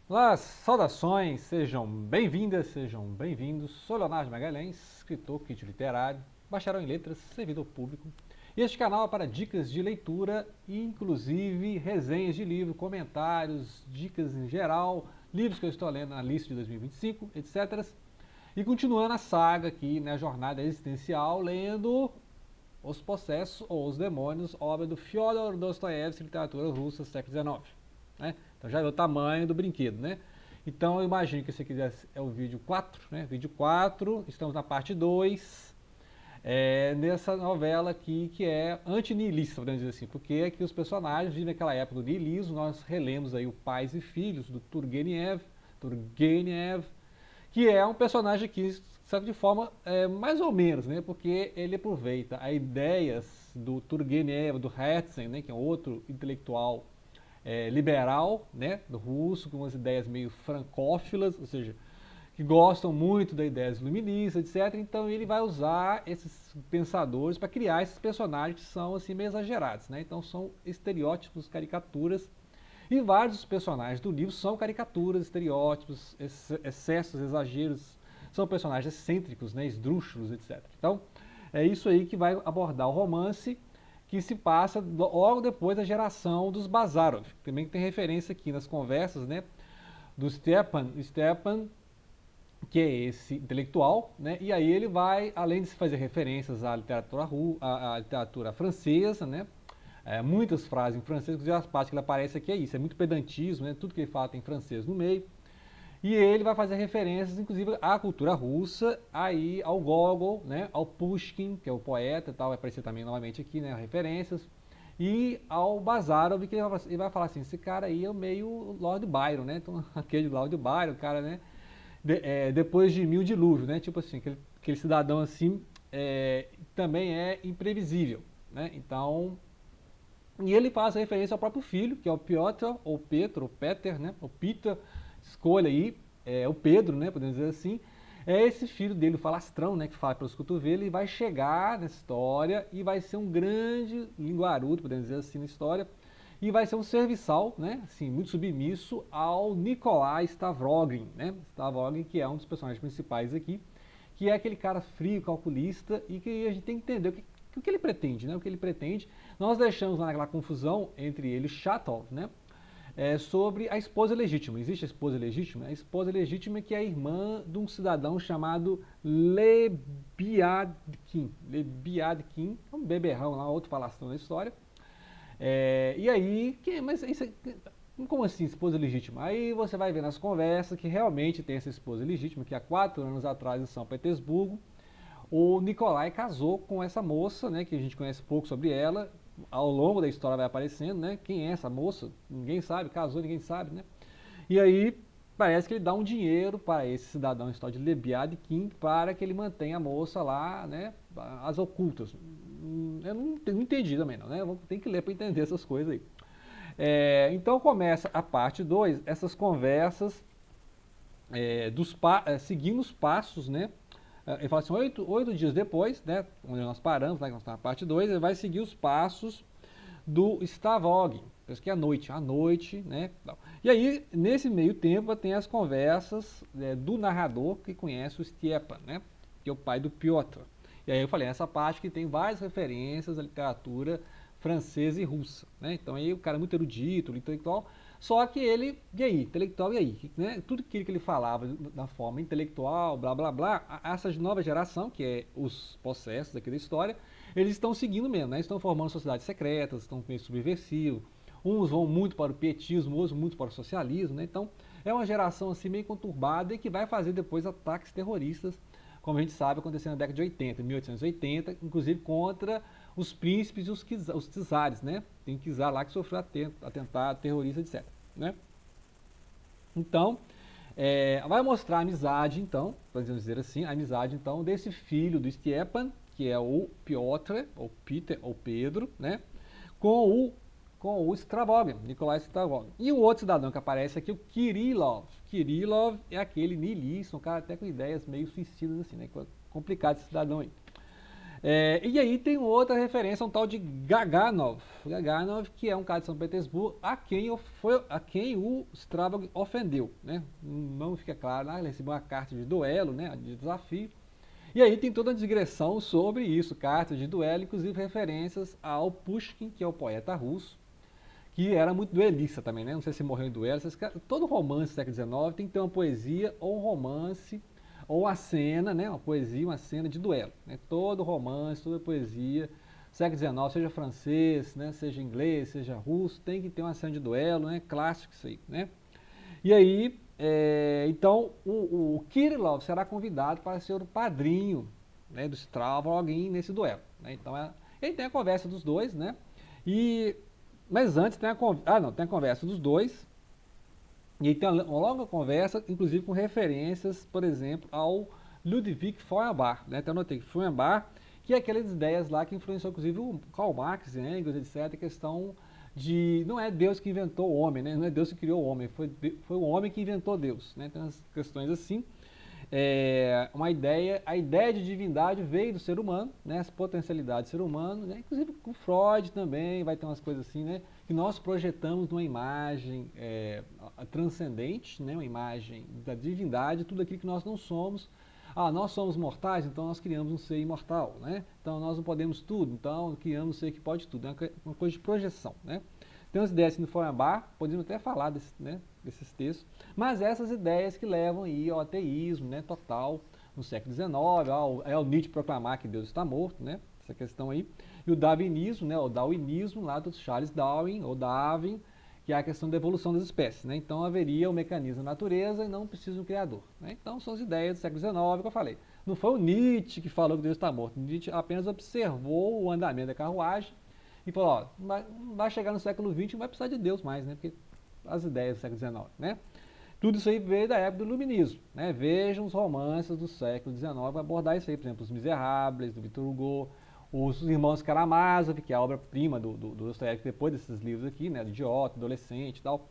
Olá, saudações, sejam bem-vindas, sejam bem-vindos. Sou Leonardo Magalhães, escritor, crítico literário, bacharel em letras, servidor público. E este canal é para dicas de leitura, inclusive resenhas de livro, comentários, dicas em geral, livros que eu estou lendo na lista de 2025, etc. E continuando a saga aqui, né, a jornada existencial, lendo Os Possessos ou Os Demônios, obra do Fyodor Dostoiévski, literatura russa, século XIX. Né? Então já é o tamanho do brinquedo, né? Então eu imagino que esse aqui é o vídeo 4, né? Vídeo 4, estamos na parte 2, nessa novela aqui que é anti-niilista, podemos dizer assim, porque aqui os personagens vivem naquela época do niilismo, nós relemos aí o Pais e Filhos, do Turgenev, que é um personagem aqui, sabe, de forma mais ou menos, né? Porque ele aproveita as ideias do Turgenev, do Herzen, né? Que é outro intelectual liberal, né? Do russo, com umas ideias meio francófilas, ou seja, que gostam muito das ideias iluministas, etc. Então ele vai usar esses pensadores para criar esses personagens que são assim meio exagerados, né? Então são estereótipos, caricaturas. E vários dos personagens do livro são caricaturas, estereótipos, excessos, exageros. São personagens excêntricos, né, esdrúxulos, etc. Então, é isso aí que vai abordar o romance que se passa logo depois da geração dos Bazarov. Também tem referência aqui nas conversas, né, do Stepan, que é esse intelectual, né? E aí ele vai, além de se fazer referências à literatura francesa, né? Muitas frases em francês, inclusive as partes que ele aparece aqui é isso, é muito pedantismo, né? Tudo que ele fala tem francês no meio. E ele vai fazer referências, inclusive, à cultura russa, aí ao Gogol, né? Ao Pushkin, que é o poeta e tal, vai aparecer também novamente aqui, né? Referências. E ao Bazarov, que ele vai falar assim, esse cara aí é meio Lord Byron, né? Então, aquele Lord Byron, o cara, né? Depois de mil dilúvios, né? Tipo assim, aquele cidadão assim também é imprevisível, né? Então, e ele faz referência ao próprio filho, que é o Piotr, ou Petro, ou Peter, né? O Peter, escolha aí, o Pedro, né? Podemos dizer assim. É esse filho dele, o falastrão, né? Que fala pelos cotovelos, e vai chegar na história e vai ser um grande linguarudo, podemos dizer assim, na história. E vai ser um serviçal, né? Assim, muito submisso ao Nikolai Stavrogin, né? Stavrogin, que é um dos personagens principais aqui, que é aquele cara frio, calculista, e que a gente tem que entender o que ele pretende, né? O que ele pretende. Nós deixamos lá naquela confusão entre ele e Chatov, né? Sobre a esposa legítima. Existe a esposa legítima? A esposa legítima que é a irmã de um cidadão chamado Lebiadkin. Lebiadkin, um beberrão lá, outro falastrão na história. E aí, mas isso, como assim esposa legítima? Aí você vai ver nas conversas que realmente tem essa esposa legítima, que há 4 anos atrás em São Petersburgo, o Nikolai casou com essa moça, né, que a gente conhece pouco sobre ela. Ao longo da história vai aparecendo, né? Quem é essa moça? Ninguém sabe, casou, ninguém sabe, né? E aí parece que ele dá um dinheiro para esse cidadão história de Lebiadkin para que ele mantenha a moça lá, né? As ocultas. Eu não entendi também, não, né? Tem que ler para entender essas coisas aí. Então começa a parte 2, essas conversas seguindo os passos, né? Ele fala assim, 8 dias depois, né? Onde nós paramos, lá que nós estamos na parte 2, ele vai seguir os passos do Stavog, parece que é à noite, né? E aí, nesse meio tempo, tem as conversas do narrador que conhece o Stepan, né? Que é o pai do Piotr. E aí eu falei, essa parte que tem várias referências à literatura francesa e russa, né? Então aí o cara é muito erudito, intelectual, só que ele, e aí, intelectual, e aí? Né? Tudo aquilo que ele falava da forma intelectual, blá blá blá, essa nova geração, que é os possessos aqui da história, eles estão seguindo mesmo, né? Estão formando sociedades secretas, estão meio subversivos. Uns vão muito para o pietismo, outros muito para o socialismo, né? Então é uma geração assim meio conturbada e que vai fazer depois ataques terroristas, como a gente sabe, acontecendo na década de 80, 1880, inclusive contra os príncipes e os czares, né? Tem czar lá que sofreu atentado terrorista, etc. Né? Então, vai mostrar a amizade, então, podemos dizer assim, a amizade, então, desse filho do Stepan, que é o Piotr, ou Peter, ou Pedro, né? Com o Stravogin, Nikolai Stravogin. E o outro cidadão que aparece aqui, o Kirillov. Kirillov é aquele niilista, um cara até com ideias meio suicidas, assim, né? Complicado esse cidadão aí. E aí tem outra referência, um tal de Gaganov. Gaganov, que é um cara de São Petersburgo, a quem o Strabog ofendeu. Né? Não fica claro, ele recebeu uma carta de duelo, né, de desafio. E aí tem toda uma digressão sobre isso, cartas de duelo, inclusive referências ao Pushkin, que é o poeta russo, que era muito duelista também, né? Não sei se morreu em duelo. Todo romance do século XIX tem que ter uma poesia ou um romance ou uma cena, né? Uma poesia, uma cena de duelo. Né? Todo romance, toda poesia, século XIX, seja francês, né? Seja inglês, seja russo, tem que ter uma cena de duelo, né? Clássico isso aí, né? E aí, então, o Kirillov será convidado para ser o padrinho, né, do Strabog nesse duelo. Né? Então, ele tem a conversa dos dois, né? E, mas antes tem tem a conversa dos dois, e aí tem uma longa conversa, inclusive com referências, por exemplo, ao Ludwig Feuerbach. Né? Então, eu notei que Feuerbach, que é aquelas ideias lá que influenciou, inclusive, o Karl Marx, Engels, etc., a questão de não é Deus que inventou o homem, né? Não é Deus que criou o homem, foi o homem que inventou Deus. Né? Tem umas questões assim. A ideia de divindade veio do ser humano, né? As potencialidades do ser humano, né? Inclusive com Freud também vai ter umas coisas assim, né? Que nós projetamos numa imagem transcendente, né? Uma imagem da divindade, tudo aquilo que nós não somos. Nós somos mortais, então nós criamos um ser imortal, né? Então nós não podemos tudo, então criamos um ser que pode tudo. É uma coisa de projeção, né? Tem umas ideias assim no Feuerbach, podemos até falar desses textos, mas essas ideias que levam aí ao ateísmo, né, total, no século XIX, ao Nietzsche proclamar que Deus está morto, né? Essa questão aí. E o darwinismo, né? O darwinismo lá do Charles Darwin, ou Darwin, que é a questão da evolução das espécies. Né? Então haveria um mecanismo da natureza e não precisa de um criador. Né? Então são as ideias do século XIX que eu falei. Não foi o Nietzsche que falou que Deus está morto. Nietzsche apenas observou o andamento da carruagem e falou, vai chegar no século XX e não vai precisar de Deus mais, né? Porque as ideias do século XIX. Né? Tudo isso aí veio da época do Iluminismo. Né? Vejam os romances do século XIX, vai abordar isso aí, por exemplo, Os Miseráveis, do Victor Hugo, os Irmãos Karamazov, que é a obra-prima do Dostoiévski depois desses livros aqui, né, do Idiota, Adolescente e tal,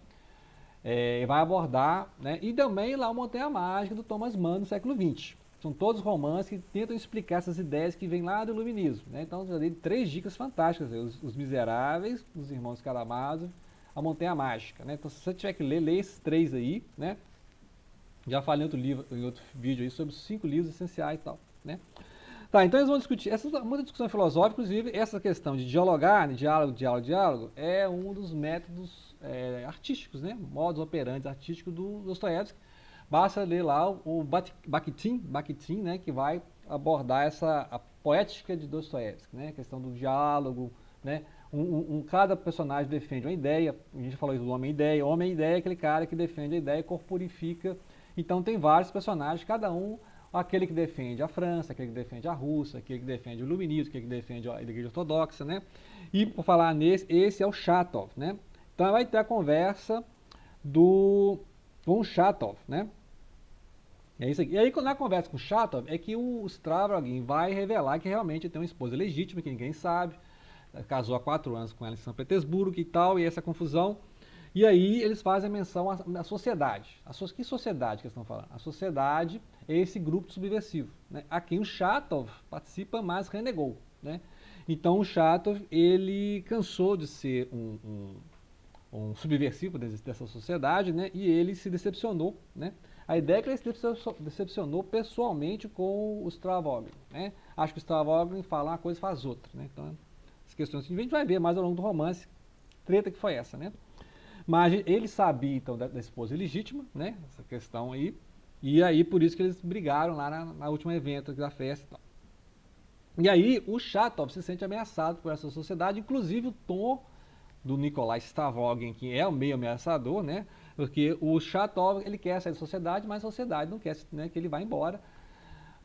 vai abordar, né, e também lá o Montanha Mágica do Thomas Mann no século XX. São todos romances que tentam explicar essas ideias que vêm lá do Iluminismo. Né? Então, eu dei 3 dicas fantásticas, os Miseráveis, os Irmãos Karamazov, a Montanha Mágica. Né? Então, se você tiver que ler esses 3 aí, né? Já falei em outro vídeo aí sobre os 5 livros essenciais e tal. Né? Tá, então eles vão discutir, essa é muita discussão filosófica, inclusive essa questão de dialogar, né, diálogo, é um dos métodos artísticos, né, modus operandi artístico do Dostoiévski. Basta ler lá o Bakhtin, né, que vai abordar a poética de Dostoiévski, né, a questão do diálogo, né, cada personagem defende uma ideia, a gente falou isso do homem-ideia, homem-ideia é aquele cara que defende a ideia e corporifica, então tem vários personagens, cada um aquele que defende a França, aquele que defende a Rússia, aquele que defende o Iluminismo, aquele que defende a Igreja Ortodoxa, né? E por falar esse é o Chatov, né? Então vai ter a conversa com o Chatov, né? É isso aqui. E aí na conversa com o Chatov é que o Stavrogin vai revelar que realmente tem uma esposa legítima, que ninguém sabe, casou há 4 anos com ela em São Petersburgo e tal, e essa confusão. E aí eles fazem menção à sociedade. Que sociedade que eles estão falando? A sociedade é esse grupo subversivo, né? A quem o Chatov participa, mas renegou. Né? Então o Chatov, ele cansou de ser um subversivo dessa sociedade, né? E ele se decepcionou. Né? A ideia é que ele se decepcionou pessoalmente com o Stavrogin. Né? Acho que o Stavrogin fala uma coisa e faz outra. Né? Então, as questões que a gente vai ver mais ao longo do romance, treta que foi essa, né? Mas ele sabia, então, da esposa ilegítima, né? Essa questão aí. E aí, por isso que eles brigaram lá na última evento da festa e tal. E aí, o Chatov se sente ameaçado por essa sociedade, inclusive o tom do Nikolai Stavrogin, que é o meio ameaçador, né? Porque o Chatov, ele quer sair da sociedade, mas a sociedade não quer, né, que ele vá embora,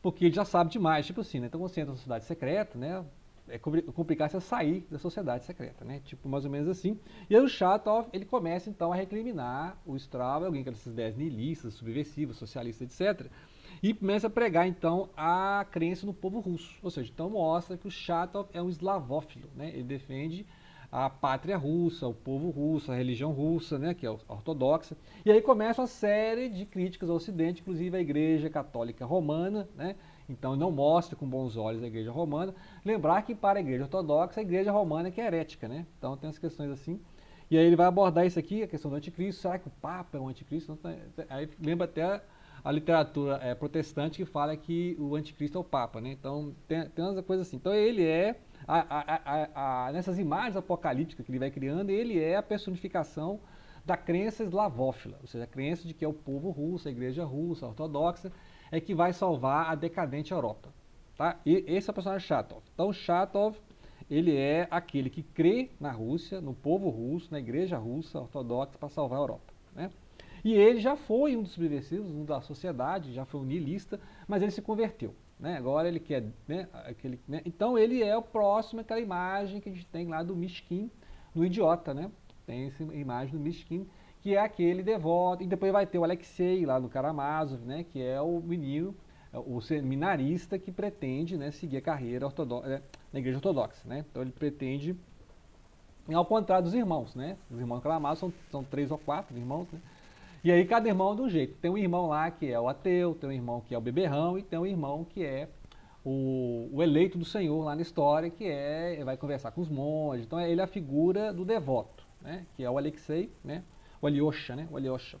porque ele já sabe demais, tipo assim, né? Então, você entra na sociedade secreta, né? É complicado você sair da sociedade secreta, né? Tipo, mais ou menos assim. E aí o Chatov, ele começa então a recriminar o Strauss, alguém com essas ideias nihilistas, subversivas, socialistas, etc. E começa a pregar então a crença no povo russo. Ou seja, então mostra que o Chatov é um eslavófilo, né? Ele defende a pátria russa, o povo russo, a religião russa, né, que é a ortodoxa. E aí começa uma série de críticas ao Ocidente, inclusive à Igreja Católica Romana, né, Então não mostra com bons olhos a igreja romana. Lembrar que para a igreja ortodoxa, a igreja romana é que é herética, né? Então tem as questões assim. E aí ele vai abordar isso aqui, a questão do anticristo. Será que o Papa é um anticristo? Aí lembra até a literatura protestante que fala que o anticristo é o Papa, né? Então tem umas coisas assim. Então ele é, nessas imagens apocalípticas que ele vai criando, ele é a personificação da crença eslavófila, ou seja, a crença de que é o povo russo, a igreja russa, a ortodoxa, é que vai salvar a decadente Europa. Tá? E esse é o personagem Chatov. Então Chatov, ele é aquele que crê na Rússia, no povo russo, na igreja russa ortodoxa para salvar a Europa. Né? E ele já foi um dos subversivos, um da sociedade, já foi um niilista, mas ele se converteu. Né? Agora ele quer, né, aquele, né? Então ele é o próximo àquela imagem que a gente tem lá do Mishkin, no Idiota, né? Tem essa imagem do Mishkin, que é aquele devoto, e depois vai ter o Alexei lá no Karamazov, né? Que é o menino, o seminarista que pretende, né, seguir a carreira na igreja ortodoxa. Né? Então ele pretende, ao contrário dos irmãos, né? Os irmãos Karamazov são 3 ou 4 irmãos, né? E aí cada irmão é de um jeito. Tem um irmão lá que é o ateu, tem um irmão que é o beberrão e tem um irmão que é o eleito do Senhor lá na história, que vai conversar com os monges. Então ele é a figura do devoto, né? Que é o Alexei, né? O Alyosha, né? O Alyosha.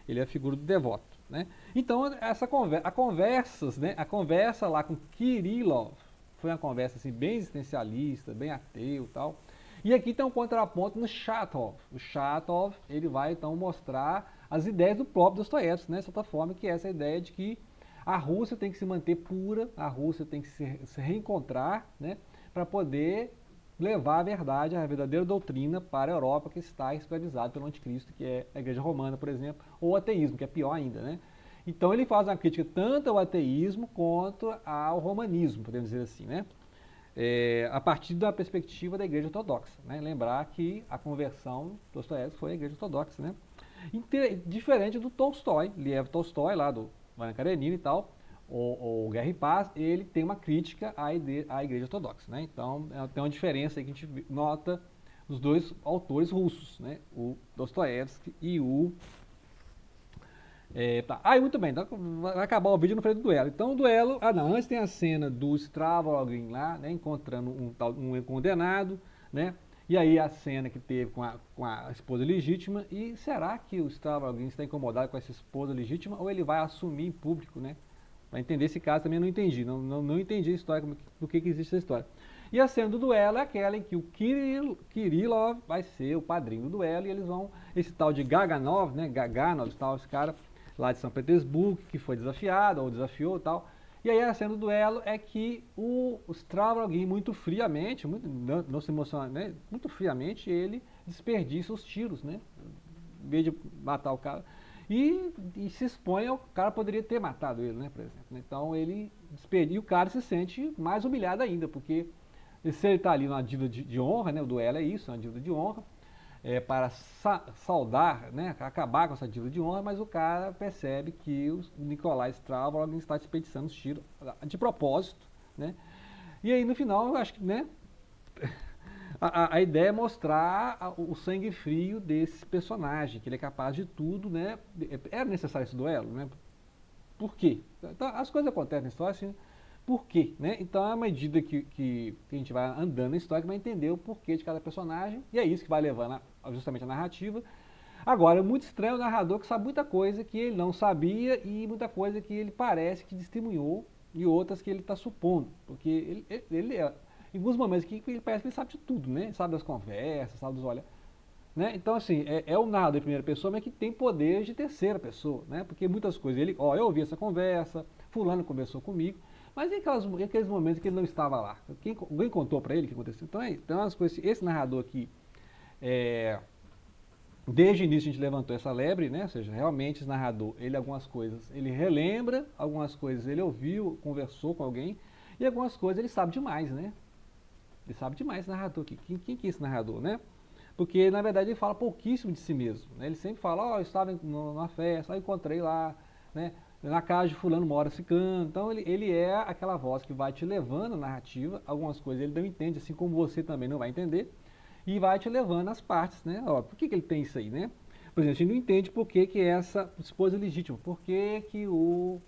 Ele é a figura do devoto, né? Então a conversa lá com Kirillov foi uma conversa assim bem existencialista, bem ateu, e tal. E aqui tem um contraponto no Chatov. O Chatov, ele vai então mostrar as ideias do próprio Dostoiévski, né? De certa forma, que é essa ideia de que a Rússia tem que se manter pura, a Rússia tem que se reencontrar, né? Para poder levar a verdade, a verdadeira doutrina para a Europa que está escravizada pelo anticristo, que é a Igreja Romana, por exemplo, ou o ateísmo, que é pior ainda, né? Então ele faz uma crítica tanto ao ateísmo quanto ao romanismo, podemos dizer assim, né? A partir da perspectiva da Igreja Ortodoxa, né? Lembrar que a conversão do Dostoiévski foi a Igreja Ortodoxa, né? Diferente do Tolstói, Lev Tolstói, lá do Ana Karenina e tal, o Guerra e Paz, ele tem uma crítica à Igreja Ortodoxa, né? Então tem uma diferença aí que a gente nota dos dois autores russos, né? O Dostoiévski e o tá. Muito bem, então vai acabar o vídeo no freio do duelo. Então o duelo, antes tem a cena do Stavroguin lá, né, encontrando um condenado, né, e aí a cena que teve com a esposa legítima, e será que o Stavroguin está incomodado com essa esposa legítima, ou ele vai assumir em público, né, para entender esse caso também eu não entendi, não entendi a história, por que existe essa história. E a cena do duelo é aquela em que o Kirillov vai ser o padrinho do duelo, e eles vão, esse tal de Gaganov, né, Gaganov, tal, esse cara lá de São Petersburgo, que foi desafiado, ou desafiou e tal. E aí a cena do duelo é que o Stavroguin, muito friamente, não se emociona, né? Muito friamente, ele desperdiça os tiros, né? Em vez de matar o cara. E se expõe ao cara poderia ter matado ele, né, por exemplo. Então ele desperdiça, e o cara se sente mais humilhado ainda, porque se ele está ali numa dívida de honra, né? O duelo é isso, uma dívida de honra, para saldar, né, acabar com essa dívida de honra, mas o cara percebe que o Nikolai Stavroguin está desperdiçando os tiros de propósito, né? E aí no final eu acho que, né, a ideia é mostrar o sangue frio desse personagem, que ele é capaz de tudo, né? Era necessário esse duelo, né? Por quê? Então, as coisas acontecem na história assim, por quê? Né? Então, à medida que a gente vai andando na história, que vai entender o porquê de cada personagem, e é isso que vai levando justamente a narrativa. Agora, é muito estranho o narrador que sabe muita coisa que ele não sabia e muita coisa que ele parece que testemunhou e outras que ele está supondo, porque ele em alguns momentos que ele parece que ele sabe de tudo, né? Sabe das conversas, sabe dos olhos. Né? Então, assim, é o narrador em primeira pessoa, mas que tem poder de terceira pessoa, né? Porque muitas coisas, eu ouvi essa conversa, fulano conversou comigo, mas em aqueles momentos que ele não estava lá? Alguém contou para ele o que aconteceu? Então, as coisas, esse narrador aqui, desde o início a gente levantou essa lebre, né? Ou seja, realmente esse narrador, ele algumas coisas, ele relembra, algumas coisas ele ouviu, conversou com alguém, e algumas coisas ele sabe demais, né? Ele sabe demais esse narrador aqui. Quem que é esse narrador, né? Porque, na verdade, ele fala pouquíssimo de si mesmo. Né? Ele sempre fala, eu estava numa festa, eu encontrei lá, né? Na casa de fulano mora ciclano. Então, ele é aquela voz que vai te levando a narrativa. Algumas coisas ele não entende, assim como você também não vai entender. E vai te levando às partes, né? Por que ele tem isso aí, né? Por exemplo, a gente não entende por que essa esposa é legítima. Por que o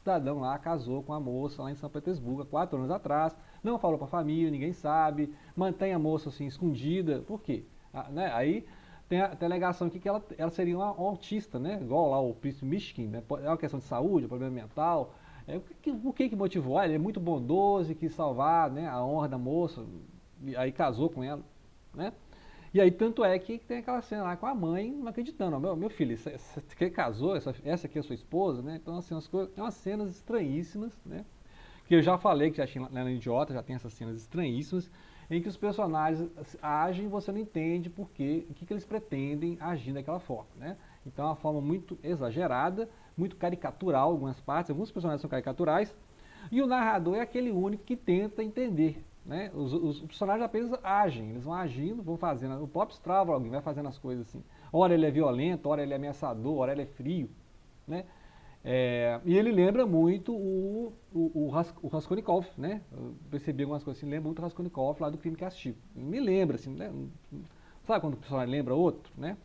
cidadão lá casou com a moça lá em São Petersburgo há 4 anos atrás, não falou para a família, ninguém sabe, mantém a moça assim escondida. Por quê? Né? Aí tem a alegação aqui que ela seria uma autista, né? Igual lá o príncipe Mishkin, né? É uma questão de saúde, problema mental. O que motivou? Ele é muito bondoso e quis salvar, né, a honra da moça, e aí casou com ela, né? E aí tanto é que tem aquela cena lá com a mãe não acreditando, ó, meu filho, você casou, essa aqui é a sua esposa, né? Então assim, tem umas cenas estranhíssimas, né? Que eu já falei que já tinha na Idiota, já tem essas cenas estranhíssimas, em que os personagens agem e você não entende por quê, o que eles pretendem agir daquela forma, né? Então é uma forma muito exagerada, muito caricatural algumas partes, alguns personagens são caricaturais, e o narrador é aquele único que tenta entender, né? Os personagens apenas agem, eles vão agindo, vão fazendo, o próprio Stravrogin vai fazendo as coisas assim. Ora ele é violento, ora ele é ameaçador, ora ele é frio, né? E ele lembra muito o Raskolnikov, né? Eu percebi algumas coisas assim, lembra muito o Raskolnikov lá do Crime e Castigo. Me lembra, assim, né? Sabe quando o personagem lembra outro, né?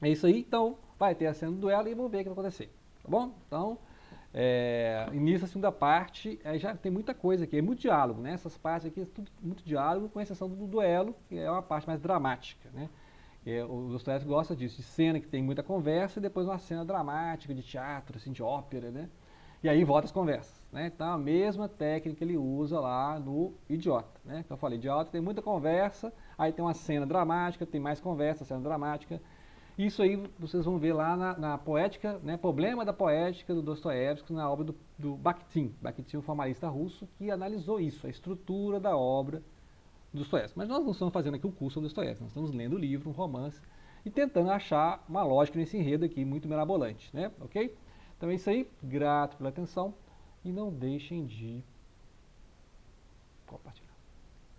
É isso aí, então vai ter a cena do duelo e vamos ver o que vai acontecer, tá bom? Então, início da segunda parte, já tem muita coisa aqui, é muito diálogo, né? Essas partes aqui é tudo muito diálogo, com exceção do duelo, que é uma parte mais dramática, né? O Dostoiévski gosta disso, de cena que tem muita conversa e depois uma cena dramática, de teatro, assim, de ópera, né? E aí volta as conversas, né? Então a mesma técnica ele usa lá no Idiota, né? Que eu falei, Idiota tem muita conversa, aí tem uma cena dramática, tem mais conversa, cena dramática. Isso aí vocês vão ver lá na poética, né? Problema da poética do Dostoiévski na obra do Bakhtin. Bakhtin, um formalista russo, que analisou isso, a estrutura da obra Dostoiévski. Mas nós não estamos fazendo aqui um curso sobre Dostoiévski, nós estamos lendo o livro, um romance, e tentando achar uma lógica nesse enredo aqui, muito mirabolante, né? Ok? Então é isso aí, grato pela atenção, e não deixem de compartilhar.